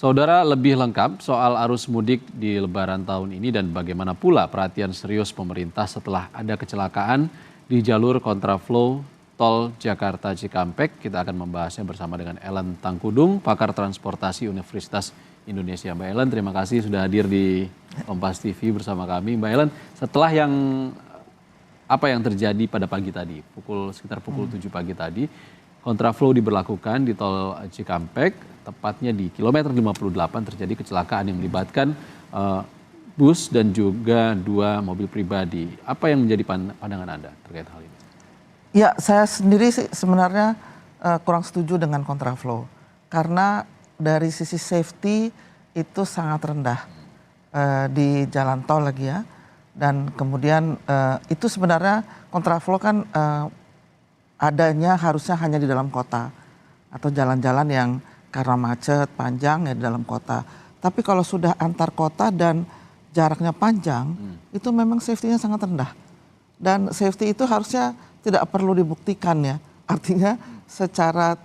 Saudara, lebih lengkap soal arus mudik di Lebaran tahun ini dan bagaimana pula perhatian serius pemerintah setelah ada kecelakaan di jalur kontraflow tol Jakarta Cikampek. Kita akan membahasnya bersama dengan Ellen Tangkudung, pakar transportasi Universitas Indonesia. Mbak Ellen, terima kasih sudah hadir di Kompas TV bersama kami. Mbak Ellen, setelah apa yang terjadi pada pagi tadi, sekitar pukul 7 pagi tadi, kontraflow diberlakukan di tol Cikampek, tepatnya di kilometer 58 terjadi kecelakaan yang melibatkan bus dan juga 2 mobil pribadi. Apa yang menjadi pandangan Anda terkait hal ini? Ya, saya sendiri sih sebenarnya kurang setuju dengan kontraflow. Karena dari sisi safety itu sangat rendah di jalan tol lagi ya. Dan kemudian itu sebenarnya kontraflow kan adanya harusnya hanya di dalam kota atau jalan-jalan yang karena macet panjang ya di dalam kota. Tapi kalau sudah antar kota dan jaraknya panjang, itu memang safety-nya sangat rendah. Dan safety itu harusnya tidak perlu dibuktikan ya. Artinya secara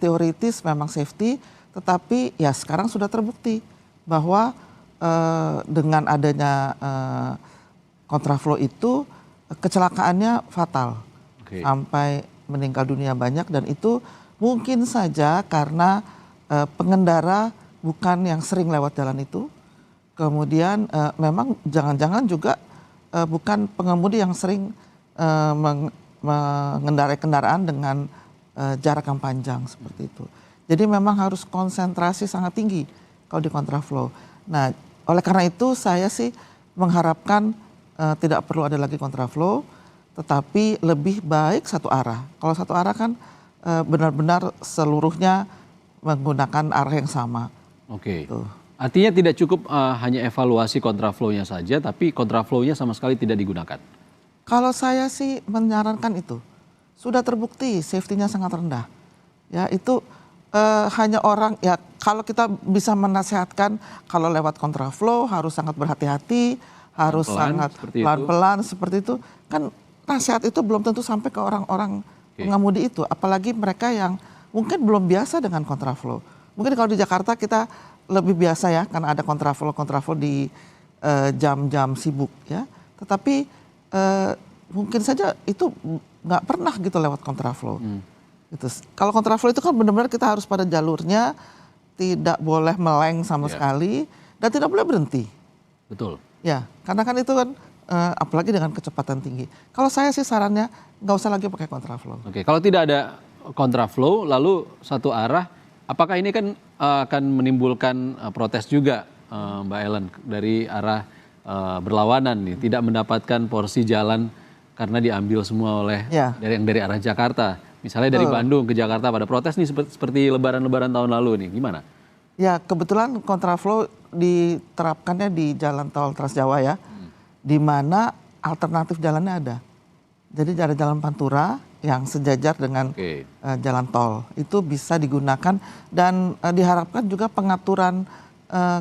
teoritis memang safety, tetapi ya sekarang sudah terbukti bahwa dengan adanya kontraflow itu kecelakaannya fatal. Sampai meninggal dunia banyak, dan itu mungkin saja karena pengendara bukan yang sering lewat jalan itu. Kemudian memang jangan-jangan juga bukan pengemudi yang sering mengendarai kendaraan dengan jarak yang panjang seperti itu. Jadi memang harus konsentrasi sangat tinggi kalau di kontraflow. Nah, oleh karena itu saya sih mengharapkan tidak perlu ada lagi kontraflow, tetapi lebih baik satu arah. Kalau satu arah kan benar-benar seluruhnya menggunakan arah yang sama. Oke. Artinya tidak cukup hanya evaluasi kontraflow-nya saja, tapi kontraflow-nya sama sekali tidak digunakan. Kalau saya sih menyarankan itu. Sudah terbukti safety-nya sangat rendah. Ya, itu hanya orang ya, kalau kita bisa menasehatkan kalau lewat kontraflow harus sangat berhati-hati, harus sangat pelan-pelan seperti itu. Kan nasihat itu belum tentu sampai ke orang-orang pengemudi itu, apalagi mereka yang mungkin belum biasa dengan kontraflow. Mungkin kalau di Jakarta kita lebih biasa ya, karena ada kontraflow di jam-jam sibuk ya. Tetapi mungkin saja itu nggak pernah gitu lewat kontraflow. Gitu. Kalau kontraflow itu kan benar-benar kita harus pada jalurnya, tidak boleh meleng sama sekali, dan tidak boleh berhenti. Betul. Ya, karena kan itu kan apalagi dengan kecepatan tinggi. Kalau saya sih sarannya nggak usah lagi pakai kontraflow. Oke, kalau tidak ada kontraflow lalu satu arah, apakah ini kan akan menimbulkan protes juga, Mbak Ellen, dari arah berlawanan nih, tidak mendapatkan porsi jalan karena diambil semua oleh dari arah Jakarta. Misalnya dari Bandung ke Jakarta pada protes nih seperti lebaran-lebaran tahun lalu nih, gimana? Ya, kebetulan kontraflow diterapkannya di jalan tol Trans Jawa ya, di mana alternatif jalannya ada. Jadi ada jalan Pantura yang sejajar dengan jalan tol, itu bisa digunakan, dan diharapkan juga pengaturan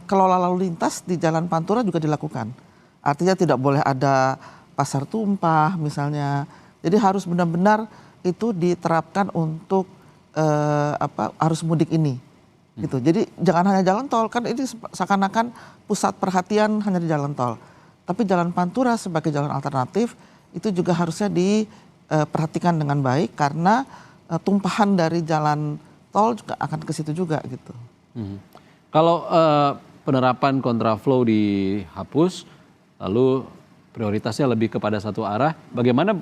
kelola lalu lintas di jalan Pantura juga dilakukan. Artinya tidak boleh ada pasar tumpah misalnya. Jadi harus benar-benar itu diterapkan untuk arus mudik ini. Gitu. Jadi jangan hanya jalan tol, kan ini seakan-akan pusat perhatian hanya di jalan tol. Tapi jalan Pantura sebagai jalan alternatif itu juga harusnya diperhatikan dengan baik, karena tumpahan dari jalan tol juga akan ke situ juga gitu. Kalau penerapan kontraflow dihapus, lalu prioritasnya lebih kepada satu arah, bagaimana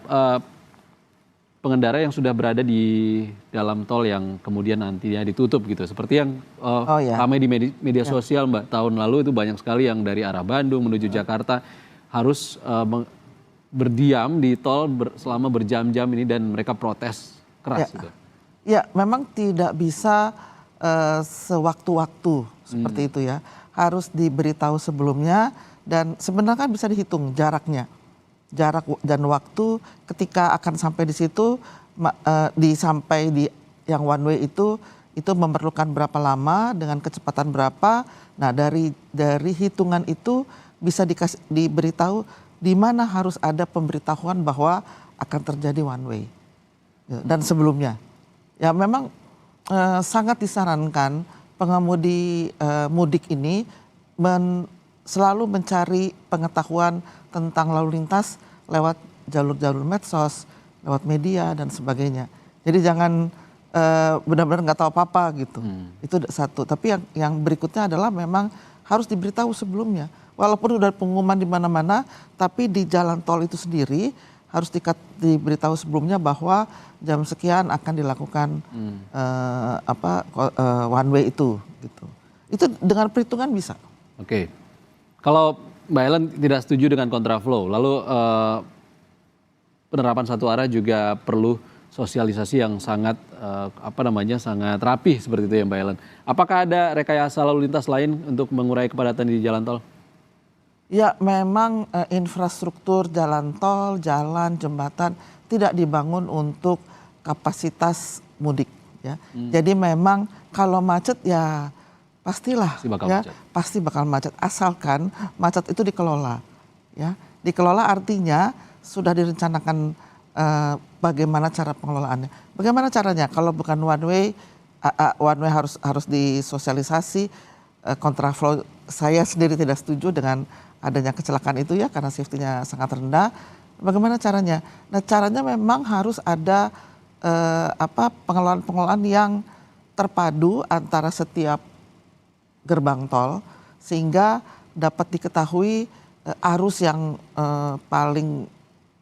pengendara yang sudah berada di dalam tol yang kemudian nantinya ditutup gitu, seperti yang ramai di media sosial Mbak, tahun lalu itu banyak sekali yang dari arah Bandung menuju Jakarta harus berdiam di tol selama berjam-jam ini, dan mereka protes keras gitu. Ya, memang tidak bisa sewaktu-waktu seperti itu ya, harus diberitahu sebelumnya, dan sebenarnya kan bisa dihitung jaraknya. Jarak dan waktu ketika akan sampai di situ, sampai di yang one way itu memerlukan berapa lama dengan kecepatan berapa. Nah, dari hitungan itu bisa diberitahu di mana harus ada pemberitahuan bahwa akan terjadi one way. Dan sebelumnya ya memang sangat disarankan pengemudi mudik ini selalu mencari pengetahuan tentang lalu lintas lewat jalur-jalur medsos, lewat media dan sebagainya. Jadi jangan benar-benar nggak tahu apa-apa gitu. Itu satu. Tapi yang berikutnya adalah memang harus diberitahu sebelumnya. Walaupun udah pengumuman di mana-mana, tapi di jalan tol itu sendiri harus diberitahu sebelumnya bahwa jam sekian akan dilakukan one way itu gitu. Itu dengan perhitungan bisa. Oke. Kalau Mbak Ellen tidak setuju dengan kontraflow, lalu penerapan satu arah juga perlu sosialisasi yang sangat sangat rapih seperti itu ya Mbak Ellen. Apakah ada rekayasa lalu lintas lain untuk mengurai kepadatan di jalan tol? Ya memang infrastruktur jalan tol, jalan, jembatan tidak dibangun untuk kapasitas mudik ya. Jadi memang kalau macet ya pastilah pasti bakal macet asalkan macet itu dikelola ya. Dikelola artinya sudah direncanakan bagaimana cara pengelolaannya. Bagaimana caranya? Kalau bukan one way harus disosialisasi kontraflow. Saya sendiri tidak setuju dengan adanya kecelakaan itu ya karena safety-nya sangat rendah. Bagaimana caranya? Nah, caranya memang harus ada pengelolaan yang terpadu antara setiap gerbang tol sehingga dapat diketahui arus yang paling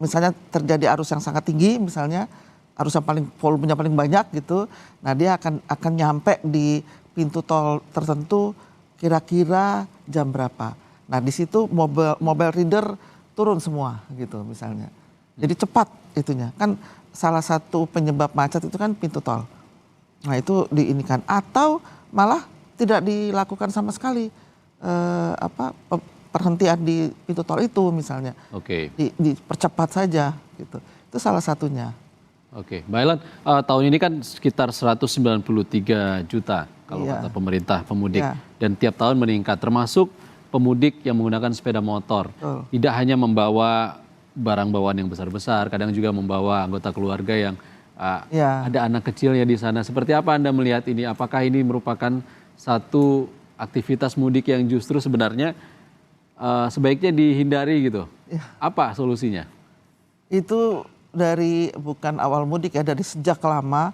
misalnya terjadi arus yang sangat tinggi misalnya arus yang volumenya paling banyak gitu. Nah, dia akan nyampe di pintu tol tertentu kira-kira jam berapa. Nah di situ mobile reader turun semua gitu misalnya. Jadi cepat itunya. Kan salah satu penyebab macet itu kan pintu tol. Nah itu diinikan. Atau malah tidak dilakukan sama sekali perhentian di pintu tol itu misalnya. Oke. Dipercepat saja gitu. Itu salah satunya. Oke, Mbak Ellen, tahun ini kan sekitar 193 juta kalau kata pemerintah pemudik. Dan tiap tahun meningkat termasuk pemudik yang menggunakan sepeda motor. Tidak hanya membawa barang bawaan yang besar-besar, kadang juga membawa anggota keluarga yang ada anak kecilnya di sana. Seperti apa Anda melihat ini? Apakah ini merupakan satu aktivitas mudik yang justru sebenarnya sebaiknya dihindari gitu? Apa solusinya? Itu dari bukan awal mudik ya, dari sejak lama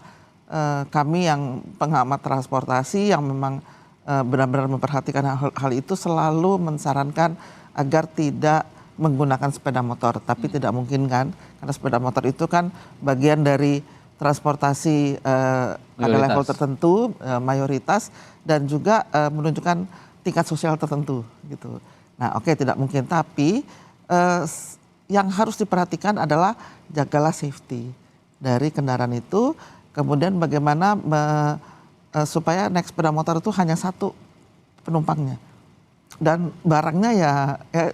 kami yang pengamat transportasi yang memang benar-benar memperhatikan hal itu selalu mensarankan agar tidak menggunakan sepeda motor. Tapi tidak mungkin kan, karena sepeda motor itu kan bagian dari transportasi pada level tertentu, mayoritas, dan juga menunjukkan tingkat sosial tertentu gitu. Nah oke, tidak mungkin, tapi yang harus diperhatikan adalah jagalah safety dari kendaraan itu, kemudian bagaimana supaya naik sepeda motor itu hanya satu penumpangnya. Dan barangnya ya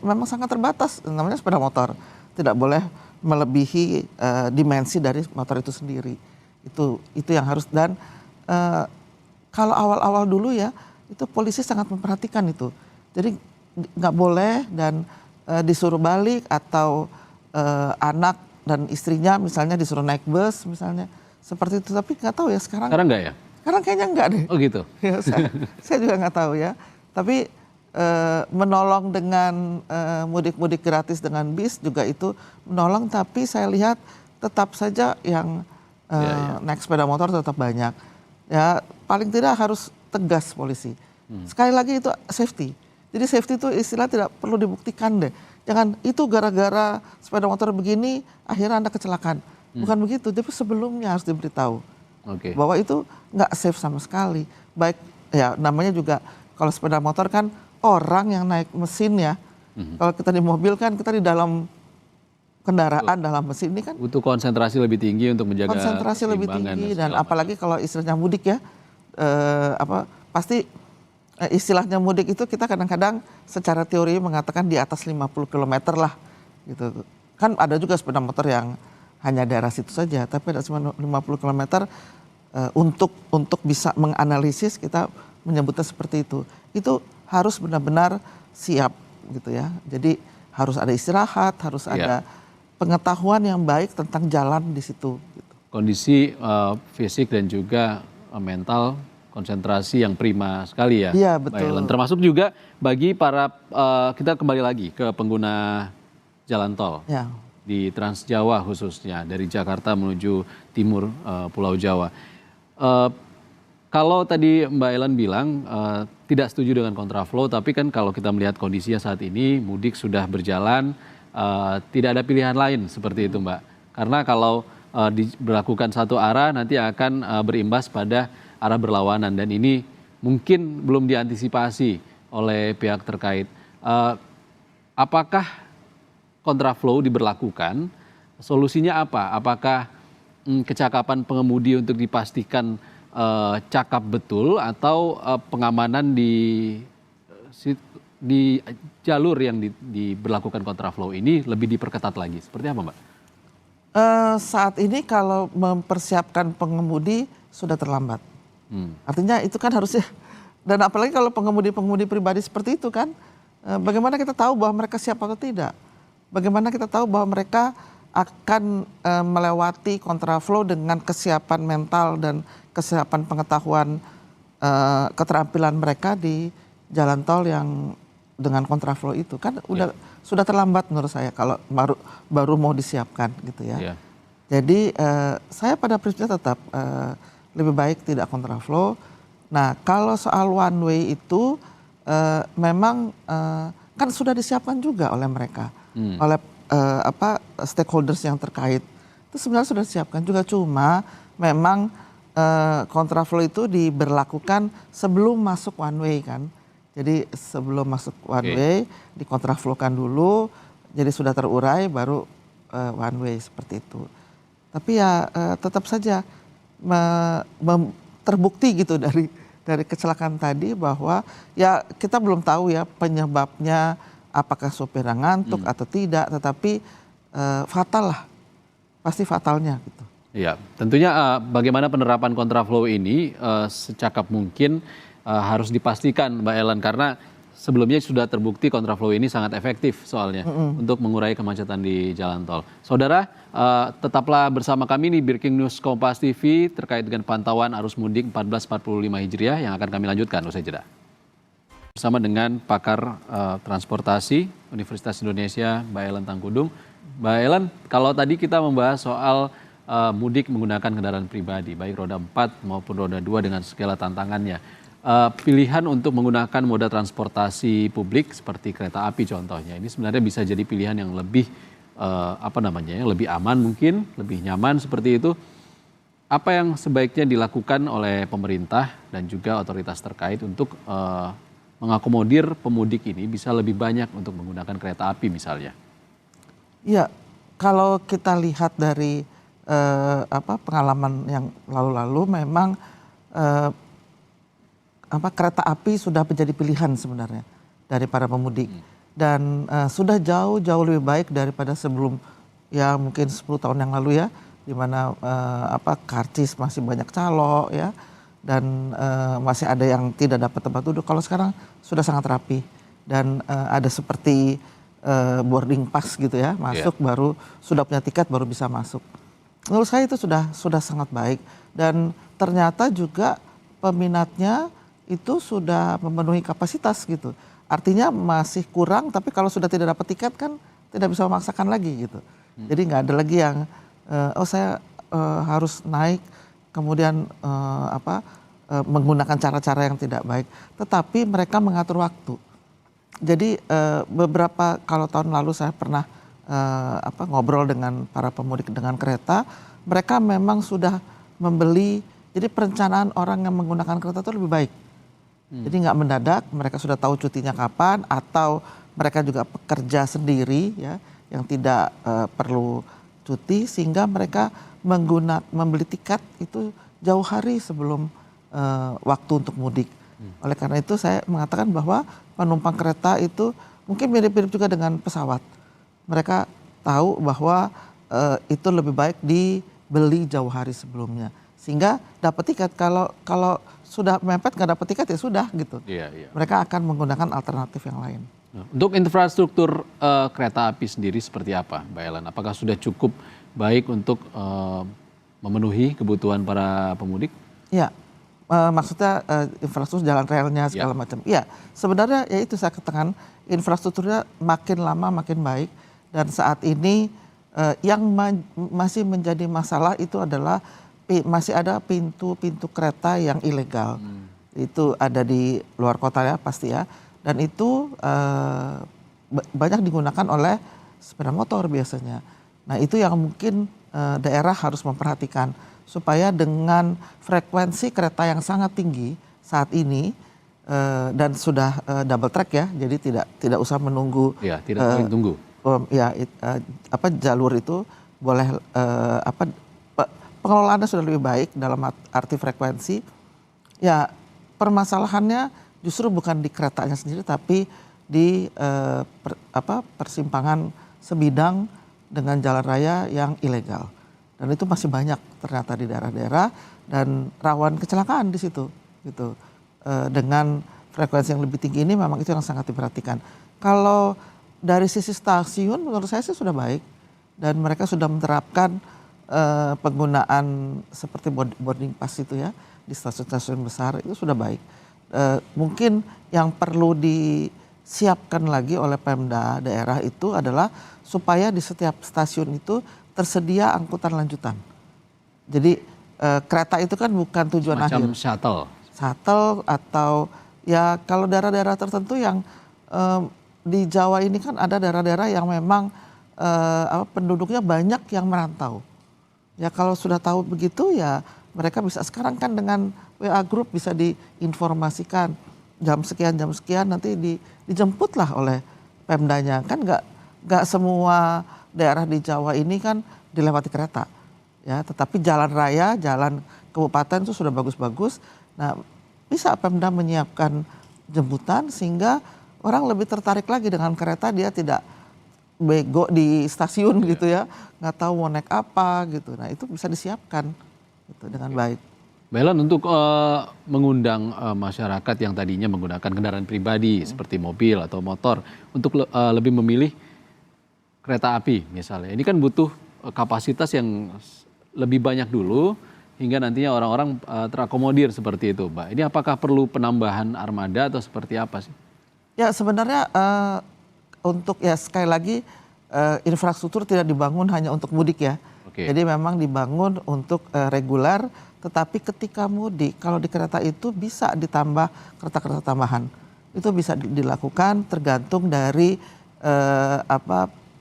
memang sangat terbatas, namanya sepeda motor. Tidak boleh melebihi dimensi dari motor itu sendiri. Itu yang harus, dan kalau awal-awal dulu ya, itu polisi sangat memperhatikan itu. Jadi nggak boleh dan disuruh balik atau anak dan istrinya misalnya disuruh naik bus misalnya. Seperti itu, tapi nggak tahu ya sekarang. Sekarang nggak ya? Sekarang kayaknya enggak deh. Oh gitu? Ya, saya juga nggak tahu ya. Tapi menolong dengan mudik-mudik gratis dengan bis juga itu menolong, tapi saya lihat tetap saja yang naik sepeda motor tetap banyak. Ya paling tidak harus tegas polisi. Sekali lagi itu safety. Jadi safety itu istilah tidak perlu dibuktikan deh. Jangan itu gara-gara sepeda motor begini akhirnya Anda kecelakaan. Bukan begitu, tapi sebelumnya harus diberitahu. Bahwa itu nggak safe sama sekali. Baik ya, namanya juga kalau sepeda motor kan orang yang naik mesin ya. Kalau kita di mobil kan kita di dalam kendaraan dalam mesin ini kan butuh konsentrasi lebih tinggi untuk menjaga konsentrasi lebih tinggi, dan apalagi kalau istilahnya mudik ya, pasti istilahnya mudik itu kita kadang-kadang secara teori mengatakan di atas 50 km lah gitu. Kan ada juga sepeda motor yang hanya daerah situ saja, tapi ada cuma 50 km. Untuk bisa menganalisis kita menyebutnya seperti itu. Itu harus benar-benar siap gitu ya. Jadi harus ada istirahat, harus ada pengetahuan yang baik tentang jalan di situ. Gitu. Kondisi fisik dan juga mental konsentrasi yang prima sekali ya. Iya, Mbak betul. Ellen. Termasuk juga bagi para, kita kembali lagi ke pengguna jalan tol Ya. di Trans Jawa khususnya dari Jakarta menuju timur Pulau Jawa. Eh, Kalau tadi Mbak Ellen bilang tidak setuju dengan kontraflow, tapi kan kalau kita melihat kondisinya saat ini mudik sudah berjalan, tidak ada pilihan lain seperti itu Mbak. Karena kalau diberlakukan satu arah nanti akan berimbas pada arah berlawanan dan ini mungkin belum diantisipasi oleh pihak terkait. Apakah kontraflow diberlakukan, solusinya apa? Apakah kecakapan pengemudi untuk dipastikan cakap betul atau pengamanan di jalur yang diberlakukan kontraflow ini lebih diperketat lagi? Seperti apa, Mbak? Saat ini kalau mempersiapkan pengemudi sudah terlambat. Artinya itu kan harusnya, dan apalagi kalau pengemudi-pengemudi pribadi seperti itu kan, bagaimana kita tahu bahwa mereka siap atau tidak? Bagaimana kita tahu bahwa mereka akan melewati kontraflow dengan kesiapan mental dan kesiapan pengetahuan keterampilan mereka di jalan tol yang dengan kontraflow itu kan sudah terlambat menurut saya kalau baru mau disiapkan gitu ya. Yeah. Jadi saya pada prinsipnya tetap lebih baik tidak kontraflow. Nah kalau soal one way itu memang kan sudah disiapkan juga oleh mereka, oleh stakeholders yang terkait. Itu sebenarnya sudah disiapkan juga, cuma memang kontraflow itu diberlakukan sebelum masuk one way kan. Jadi sebelum masuk one way dikontraflowkan dulu, jadi sudah terurai baru one way seperti itu. Tapi ya tetap saja terbukti gitu dari kecelakaan tadi bahwa ya kita belum tahu ya penyebabnya, apakah sopir ngantuk atau tidak, tetapi fatal lah, pasti fatalnya gitu. Iya, tentunya bagaimana penerapan kontraflow ini secakap mungkin harus dipastikan Mbak Ellen, karena sebelumnya sudah terbukti kontraflow ini sangat efektif soalnya untuk mengurai kemacetan di jalan tol. Saudara, tetaplah bersama kami di Breaking News Kompas TV terkait dengan pantauan arus mudik 1445 Hijriah yang akan kami lanjutkan usai jeda. Bersama dengan pakar transportasi Universitas Indonesia, Mbak Ellen Tangkudung. Mbak Ellen, kalau tadi kita membahas soal mudik menggunakan kendaraan pribadi, baik roda 4 maupun roda 2 dengan segala tantangannya. Pilihan untuk menggunakan moda transportasi publik seperti kereta api contohnya, ini sebenarnya bisa jadi pilihan yang lebih lebih aman mungkin, lebih nyaman seperti itu. Apa yang sebaiknya dilakukan oleh pemerintah dan juga otoritas terkait untuk mengakomodir pemudik ini bisa lebih banyak untuk menggunakan kereta api misalnya? Iya, kalau kita lihat dari pengalaman yang lalu-lalu memang kereta api sudah menjadi pilihan sebenarnya dari para pemudik dan sudah jauh lebih baik daripada sebelum ya mungkin 10 tahun yang lalu ya, di mana karcis masih banyak calo ya, dan masih ada yang tidak dapat tempat duduk. Kalau sekarang sudah sangat rapi dan ada seperti boarding pass gitu ya, masuk baru sudah punya tiket baru bisa masuk. Menurut saya itu sudah sangat baik dan ternyata juga peminatnya itu sudah memenuhi kapasitas gitu. Artinya masih kurang, tapi kalau sudah tidak dapat tiket kan tidak bisa memaksakan lagi gitu. Jadi nggak ada lagi yang saya harus naik kemudian menggunakan cara-cara yang tidak baik. Tetapi mereka mengatur waktu. Jadi beberapa, kalau tahun lalu saya pernah ngobrol dengan para pemudik dengan kereta, mereka memang sudah membeli, jadi perencanaan orang yang menggunakan kereta itu lebih baik. Jadi nggak mendadak, mereka sudah tahu cutinya kapan, atau mereka juga pekerja sendiri ya, yang tidak perlu cuti, sehingga mereka membeli tiket itu jauh hari sebelum waktu untuk mudik. Oleh karena itu saya mengatakan bahwa penumpang kereta itu mungkin mirip-mirip juga dengan pesawat. Mereka tahu bahwa itu lebih baik dibeli jauh hari sebelumnya, sehingga dapat tiket. Kalau sudah mepet nggak dapat tiket ya sudah gitu. Mereka akan menggunakan alternatif yang lain. Untuk infrastruktur kereta api sendiri seperti apa, Mbak Ellen? Apakah sudah cukup baik untuk memenuhi kebutuhan para pemudik? Ya, Maksudnya infrastruktur jalan relnya segala macam. Iya, sebenarnya ya itu saya katakan infrastrukturnya makin lama makin baik dan saat ini yang masih menjadi masalah itu adalah masih ada pintu-pintu kereta yang ilegal. Itu ada di luar kota ya pasti ya. Dan itu banyak digunakan oleh sepeda motor biasanya. Nah itu yang mungkin daerah harus memperhatikan supaya dengan frekuensi kereta yang sangat tinggi saat ini dan sudah double track ya, jadi tidak usah menunggu. Ya, tidak saling tunggu. Jalur itu boleh pengelolaannya sudah lebih baik dalam arti frekuensi. Ya permasalahannya justru bukan di keretanya sendiri tapi di persimpangan sebidang dengan jalan raya yang ilegal. Dan itu masih banyak ternyata di daerah-daerah dan rawan kecelakaan di situ gitu. Dengan frekuensi yang lebih tinggi ini memang itu yang sangat diperhatikan. Kalau dari sisi stasiun menurut saya sih sudah baik dan mereka sudah menerapkan penggunaan seperti boarding pass itu ya di stasiun-stasiun besar itu sudah baik. Mungkin yang perlu disiapkan lagi oleh Pemda daerah itu adalah supaya di setiap stasiun itu tersedia angkutan lanjutan. Jadi kereta itu kan bukan tujuan akhir. Macam shuttle. Shuttle atau ya kalau daerah-daerah tertentu yang di Jawa ini kan ada daerah-daerah yang memang penduduknya banyak yang merantau. Ya kalau sudah tahu begitu ya mereka bisa sekarang kan dengan WA Group bisa diinformasikan jam sekian nanti dijemputlah oleh Pemdanya. Kan nggak semua daerah di Jawa ini kan dilewati kereta ya, tetapi jalan raya, jalan kabupaten itu sudah bagus-bagus. Nah, bisa Pemda menyiapkan jemputan sehingga orang lebih tertarik lagi dengan kereta, dia tidak bego di stasiun gitu ya, nggak tahu mau naik apa gitu. Nah, itu bisa disiapkan gitu dengan baik. Mbak Ellen, untuk mengundang masyarakat yang tadinya menggunakan kendaraan pribadi seperti mobil atau motor untuk lebih memilih kereta api misalnya. Ini kan butuh kapasitas yang lebih banyak dulu hingga nantinya orang-orang terakomodir seperti itu, Mbak. Ini apakah perlu penambahan armada atau seperti apa sih? Ya sebenarnya untuk ya sekali lagi infrastruktur tidak dibangun hanya untuk mudik ya. Jadi memang dibangun untuk reguler, tetapi ketika mudik kalau di kereta itu bisa ditambah kereta-kereta tambahan. Itu bisa dilakukan tergantung dari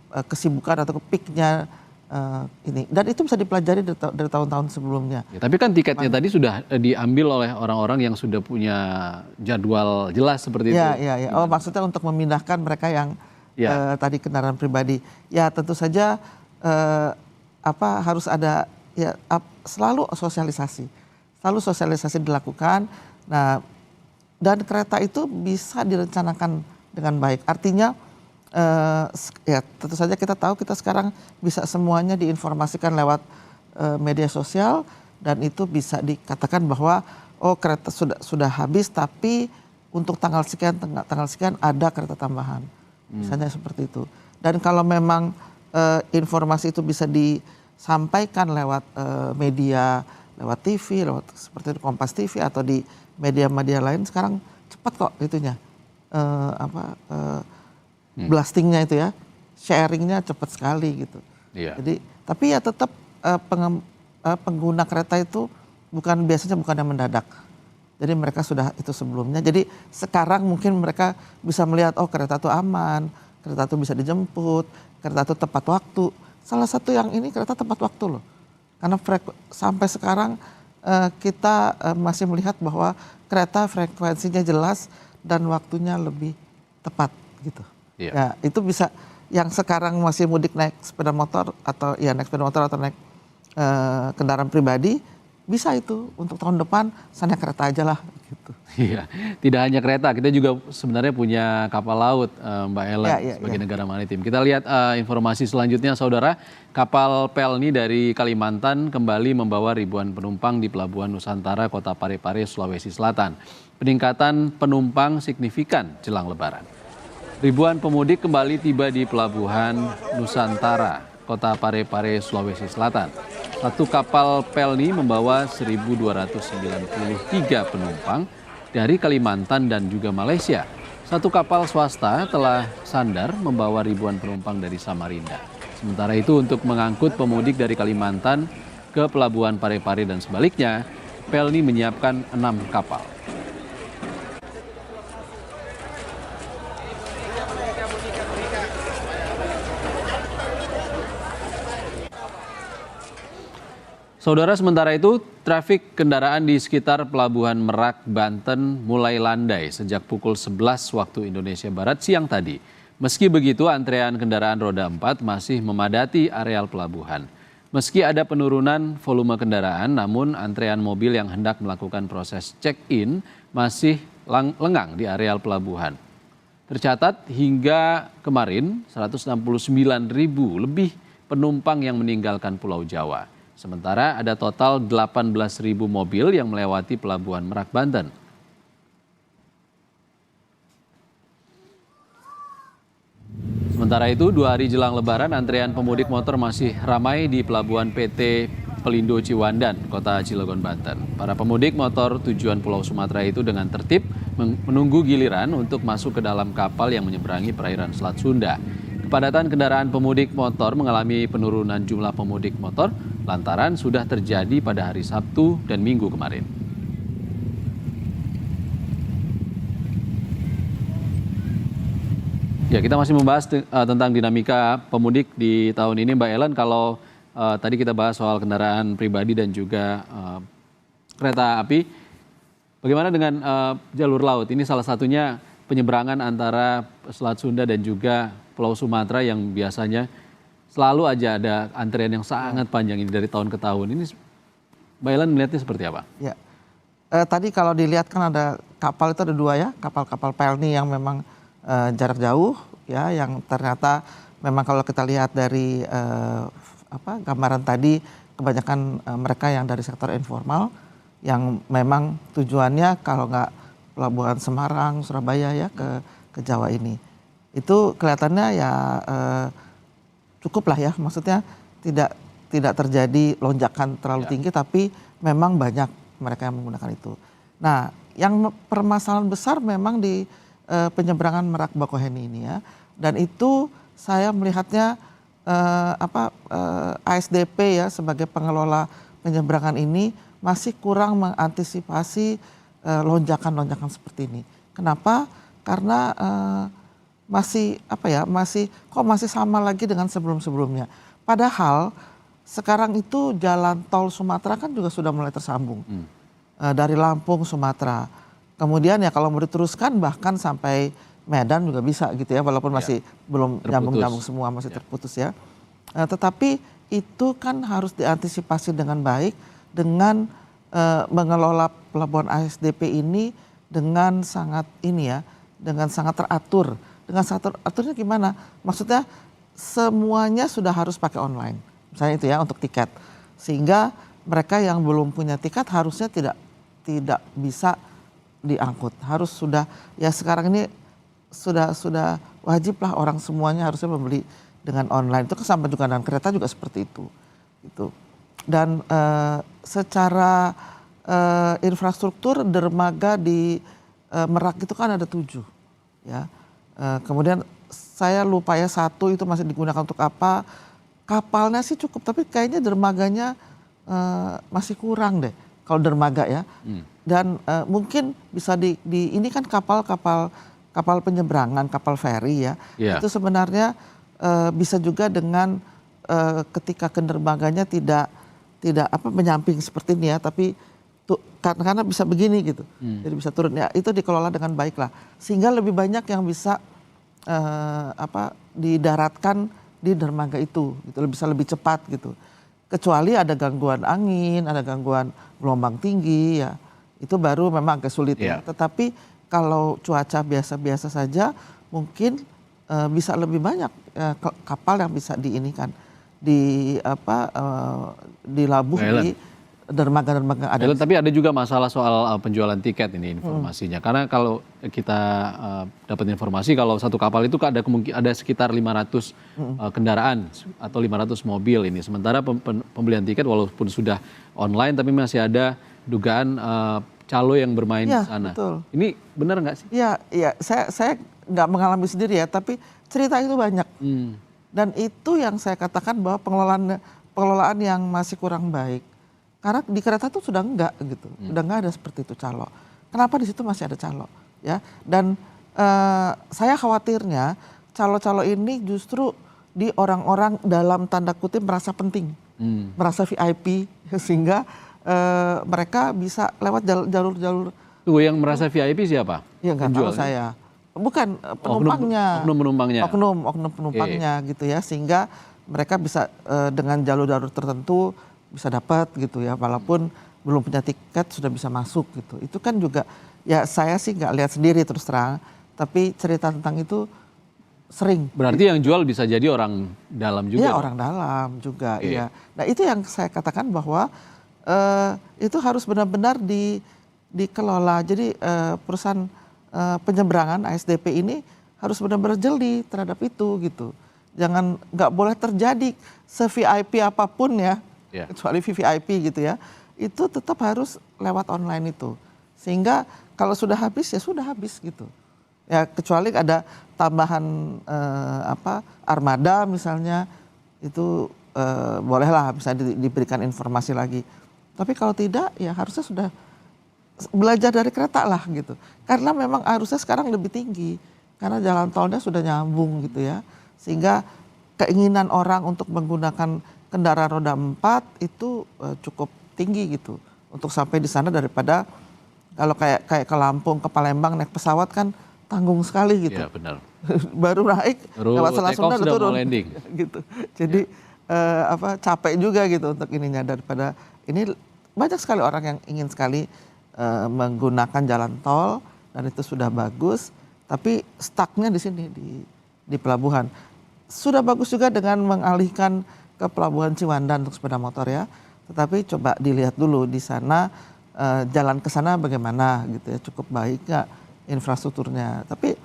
kesibukan atau peaknya ini, dan itu bisa dipelajari dari tahun-tahun sebelumnya. Ya, tapi kan tiketnya tadi sudah diambil oleh orang-orang yang sudah punya jadwal jelas seperti itu. Ya. Oh maksudnya untuk memindahkan mereka yang tadi kendaraan pribadi. Ya tentu saja harus ada ya selalu sosialisasi dilakukan. Nah dan kereta itu bisa direncanakan dengan baik. Artinya ya tentu saja kita tahu kita sekarang bisa semuanya diinformasikan lewat media sosial dan itu bisa dikatakan bahwa oh kereta sudah habis tapi untuk tanggal sekian ada kereta tambahan. Misalnya seperti itu. Dan kalau memang informasi itu bisa disampaikan lewat media, lewat TV, lewat seperti Kompas TV atau di media-media lain sekarang cepat kok itunya. Blastingnya itu ya, sharingnya cepat sekali gitu. Jadi tapi ya tetap pengguna kereta itu biasanya bukan yang mendadak. Jadi mereka sudah itu sebelumnya. Jadi sekarang mungkin mereka bisa melihat oh kereta itu aman, kereta itu bisa dijemput, kereta itu tepat waktu. Salah satu yang ini kereta tepat waktu loh. Karena sampai sekarang kita masih melihat bahwa kereta frekuensinya jelas dan waktunya lebih tepat gitu. Ya itu bisa yang sekarang masih mudik naik sepeda motor atau ya naik sepeda motor atau naik kendaraan pribadi bisa itu untuk tahun depan saya naik kereta aja lah gitu. Iya, tidak hanya kereta, kita juga sebenarnya punya kapal laut Mbak Ellen sebagai negara maritim. Kita lihat informasi selanjutnya saudara, kapal Pelni dari Kalimantan kembali membawa ribuan penumpang di Pelabuhan Nusantara Kota Parepare, Sulawesi Selatan. Peningkatan penumpang signifikan jelang Lebaran. Ribuan pemudik kembali tiba di Pelabuhan Nusantara, Kota Parepare, Sulawesi Selatan. Satu kapal Pelni membawa 1.293 penumpang dari Kalimantan dan juga Malaysia. Satu kapal swasta telah sandar membawa ribuan penumpang dari Samarinda. Sementara itu untuk mengangkut pemudik dari Kalimantan ke Pelabuhan Parepare dan sebaliknya, Pelni menyiapkan 6 kapal. Saudara, sementara itu, trafik kendaraan di sekitar Pelabuhan Merak, Banten mulai landai sejak pukul 11 waktu Indonesia Barat siang tadi. Meski begitu, antrean kendaraan roda 4 masih memadati areal pelabuhan. Meski ada penurunan volume kendaraan, namun antrean mobil yang hendak melakukan proses check-in masih lengang di areal pelabuhan. Tercatat hingga kemarin 169.000 lebih penumpang yang meninggalkan Pulau Jawa. Sementara ada total 18.000 mobil yang melewati Pelabuhan Merak, Banten. Sementara itu, 2 hari jelang Lebaran, antrean pemudik motor masih ramai di Pelabuhan PT Pelindo Ciwandan, Kota Cilegon, Banten. Para pemudik motor tujuan Pulau Sumatera itu dengan tertib menunggu giliran untuk masuk ke dalam kapal yang menyeberangi perairan Selat Sunda. Kepadatan kendaraan pemudik motor mengalami penurunan jumlah pemudik motor lantaran sudah terjadi pada hari Sabtu dan Minggu kemarin. Ya, kita masih membahas tentang dinamika pemudik di tahun ini, Mbak Ellen. Kalau tadi kita bahas soal kendaraan pribadi dan juga kereta api, bagaimana dengan jalur laut? Ini salah satunya penyeberangan antara Selat Sunda dan juga Pulau Sumatera yang biasanya selalu aja ada antrian yang sangat panjang ini dari tahun ke tahun. Ini Mbak Ellen melihatnya seperti apa? Ya, tadi kalau dilihat kan ada kapal itu ada 2 ya, kapal-kapal Pelni yang memang jarak jauh ya, yang ternyata memang kalau kita lihat dari gambaran tadi kebanyakan mereka yang dari sektor informal yang memang tujuannya kalau nggak Pelabuhan Semarang, Surabaya ya ke Jawa ini. Itu kelihatannya ya cukup lah ya, maksudnya tidak terjadi lonjakan terlalu tinggi, tapi memang banyak mereka yang menggunakan itu. Nah, yang permasalahan besar memang di penyeberangan Merak Bakauheni ini ya, dan itu saya melihatnya ASDP ya sebagai pengelola penyeberangan ini masih kurang mengantisipasi lonjakan-lonjakan seperti ini. Kenapa? Karena masih sama lagi dengan sebelum-sebelumnya. Padahal sekarang itu jalan tol Sumatera kan juga sudah mulai tersambung dari Lampung, Sumatera. Kemudian ya kalau mau diteruskan bahkan sampai Medan juga bisa gitu ya, walaupun masih belum nyambung-nyambung semua, masih terputus ya. Tetapi itu kan harus diantisipasi dengan baik dengan mengelola pelabuhan ASDP ini dengan sangat dengan sangat teratur. Dengan sangat teraturnya gimana? Maksudnya semuanya sudah harus pakai online. Misalnya itu ya untuk tiket. Sehingga mereka yang belum punya tiket harusnya tidak bisa diangkut. Harus sudah ya sekarang ini sudah wajib lah orang semuanya harusnya membeli dengan online. Itu sama juga dengan kereta juga seperti itu. Gitu. Dan secara infrastruktur dermaga di Merak itu kan ada 7 ya. Kemudian saya lupa ya 1 itu masih digunakan untuk apa. Kapalnya sih cukup tapi kayaknya dermaganya masih kurang deh kalau dermaga ya. Dan mungkin bisa ini kan kapal penyeberangan, kapal feri ya. Itu sebenarnya bisa juga dengan ketika ke dermaganya tidak menyamping seperti ini ya, tapi karena bisa begini gitu. Jadi bisa turun ya, itu dikelola dengan baik lah. Sehingga lebih banyak yang bisa didaratkan di dermaga itu gitu, bisa lebih cepat gitu. Kecuali ada gangguan angin, ada gangguan gelombang tinggi ya. Itu baru memang agak sulit ya. Tetapi kalau cuaca biasa-biasa saja mungkin bisa lebih banyak kapal yang bisa dilabuh di dermaga-dermaga ada. Tapi ada juga masalah soal penjualan tiket ini informasinya. Karena kalau kita dapat informasi kalau satu kapal itu ada sekitar 500 kendaraan atau 500 mobil ini. Sementara pembelian tiket walaupun sudah online tapi masih ada dugaan calo yang bermain di sana. Betul. Ini benar nggak sih? Iya, saya nggak mengalami sendiri ya, tapi cerita itu banyak. Dan itu yang saya katakan bahwa pengelolaan yang masih kurang baik. Karena di kereta tuh sudah enggak gitu, udah enggak ada seperti itu calo. Kenapa di situ masih ada calo? Ya, dan saya khawatirnya calo-calo ini justru di orang-orang dalam tanda kutip merasa penting, merasa VIP, sehingga mereka bisa lewat jalur-jalur. Tuh yang merasa VIP siapa? Ya nggak tahu saya. Bukan penumpangnya, oknum penumpangnya, oknum penumpangnya gitu ya, sehingga mereka bisa dengan jalur-jalur tertentu bisa dapat gitu ya, walaupun belum punya tiket sudah bisa masuk gitu. Itu kan juga ya saya sih nggak lihat sendiri terus terang, tapi cerita tentang itu sering. Berarti yang jual bisa jadi orang dalam juga? Iya, orang dalam juga. Iya. Nah itu yang saya katakan bahwa itu harus benar-benar dikelola. Jadi perusahaan penyeberangan ASDP ini harus benar-benar jeli terhadap itu gitu. Jangan, nggak boleh terjadi se-VIP apapun ya, kecuali VVIP gitu ya, itu tetap harus lewat online itu. Sehingga kalau sudah habis ya sudah habis gitu. Ya kecuali ada tambahan armada misalnya, itu bolehlah bisa diberikan informasi lagi. Tapi kalau tidak ya harusnya sudah belajar dari kereta lah gitu. Karena memang arusnya sekarang lebih tinggi. Karena jalan tolnya sudah nyambung gitu ya. Sehingga keinginan orang untuk menggunakan kendaraan roda 4 itu cukup tinggi gitu untuk sampai di sana, daripada kalau kayak ke Lampung, ke Palembang naik pesawat kan tanggung sekali gitu. Iya benar. Baru naik lewat Selat Sunda udah turun gitu. Jadi capek juga gitu untuk ininya, daripada ini banyak sekali orang yang ingin sekali menggunakan jalan tol dan itu sudah bagus, tapi stucknya di sini di pelabuhan. Sudah bagus juga dengan mengalihkan ke pelabuhan Ciwandan untuk sepeda motor ya. Tetapi coba dilihat dulu di sana jalan ke sana bagaimana gitu ya, cukup baik nggak infrastrukturnya. Tapi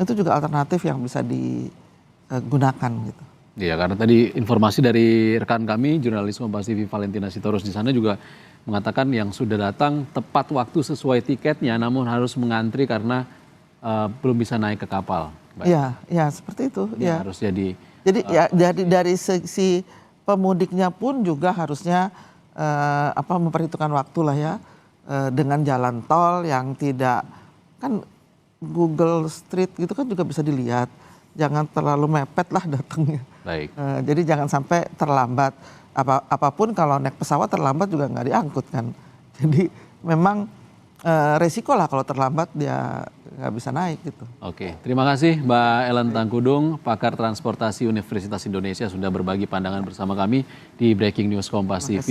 itu juga alternatif yang bisa digunakan gitu. Iya, karena tadi informasi dari rekan kami jurnalis Kompas TV Valentina Sitorus di sana juga mengatakan yang sudah datang tepat waktu sesuai tiketnya, namun harus mengantri karena belum bisa naik ke kapal. Iya, ya seperti itu. Ya. Harus jadi dari sisi pemudiknya pun juga harusnya memperhitungkan waktu lah ya, dengan jalan tol yang tidak, kan Google Street gitu kan juga bisa dilihat, jangan terlalu mepet lah datangnya. Baik. Jadi jangan sampai terlambat. Apapun kalau naik pesawat terlambat juga nggak diangkut kan. Jadi memang resiko lah kalau terlambat dia nggak bisa naik gitu. Oke, terima kasih Mbak Ellen Tangkudung, pakar transportasi Universitas Indonesia sudah berbagi pandangan bersama kami di Breaking News Kompas TV.